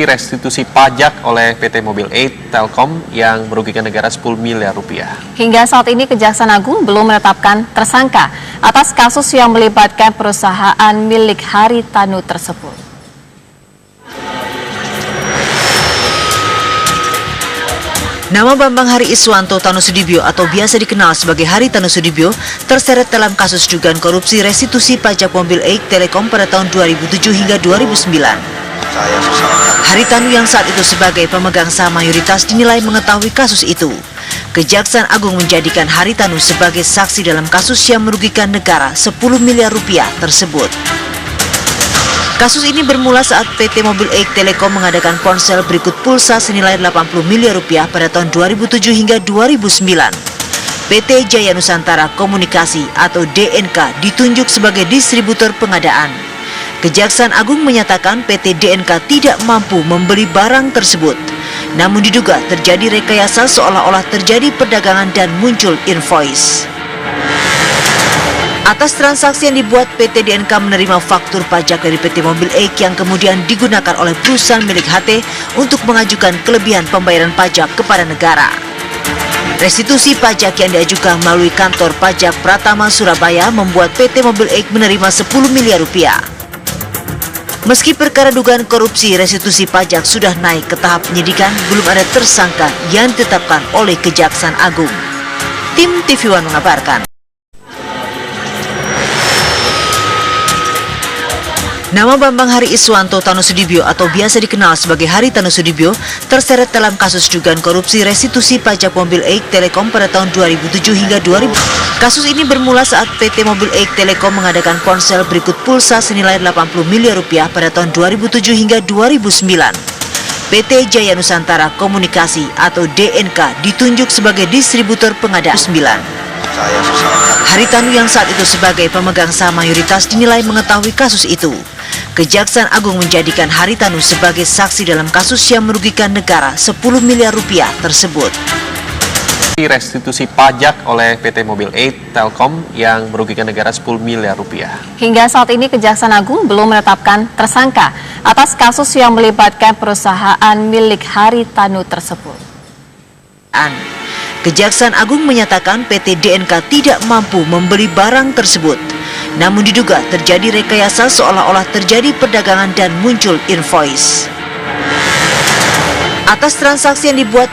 korupsi restitusi pajak oleh PT Mobil 8 Telkom yang merugikan negara 10 miliar rupiah. Hingga saat ini Kejaksaan Agung belum menetapkan tersangka atas kasus yang melibatkan perusahaan milik Haritanu tersebut. Nama Bambang Hari Iswanto Tanusudibyo atau biasa dikenal sebagai Haritanu Sudibyo terseret dalam kasus dugaan korupsi restitusi pajak mobil 8 Telekom pada tahun 2007 hingga 2009. Haritanu yang saat itu sebagai pemegang saham mayoritas dinilai mengetahui kasus itu. Kejaksaan Agung menjadikan Haritanu sebagai saksi dalam kasus yang merugikan negara 10 miliar rupiah tersebut. Kasus ini bermula saat PT Mobil 8 Telekom mengadakan ponsel berikut pulsa senilai 80 miliar rupiah pada tahun 2007 hingga 2009. PT Jaya Nusantara Komunikasi atau DNK ditunjuk sebagai distributor pengadaan. Kejaksaan Agung menyatakan PT DNK tidak mampu membeli barang tersebut. Namun diduga terjadi rekayasa seolah-olah terjadi perdagangan dan muncul invoice. Atas transaksi yang dibuat, PT DNK menerima faktur pajak dari PT Mobil 8 yang kemudian digunakan oleh perusahaan milik HT untuk mengajukan kelebihan pembayaran pajak kepada negara. Restitusi pajak yang diajukan melalui kantor pajak Pratama Surabaya membuat PT Mobil 8 menerima 10 miliar rupiah. Meski perkara dugaan korupsi restitusi pajak sudah naik ke tahap penyidikan, belum ada tersangka yang ditetapkan oleh Kejaksaan Agung. Tim TV One mengabarkan. Nama Bambang Hari Iswanto Tanusudibyo atau biasa dikenal sebagai Haritanu Sudibyo terseret dalam kasus dugaan korupsi restitusi pajak mobil 8 Telekom pada tahun 2007 hingga 2000. Kasus ini bermula saat PT Mobil 8 Telekom mengadakan ponsel berikut pulsa senilai 80 miliar rupiah pada tahun 2007 hingga 2009. PT Jaya Nusantara Komunikasi atau DNK ditunjuk sebagai distributor pengadaan 9. Haritanu yang saat itu sebagai pemegang saham mayoritas dinilai mengetahui kasus itu. Kejaksaan Agung menjadikan Haritanu sebagai saksi dalam kasus yang merugikan negara 10 miliar rupiah tersebut. Restitusi pajak oleh PT Mobil 8 Telkom yang merugikan negara 10 miliar rupiah. Hingga saat ini Kejaksaan Agung belum menetapkan tersangka atas kasus yang melibatkan perusahaan milik Haritanu tersebut. Kejaksaan Agung menyatakan PT DNK tidak mampu membeli barang tersebut. Namun diduga terjadi rekayasa seolah-olah terjadi perdagangan dan muncul invoice. Atas transaksi yang dibuat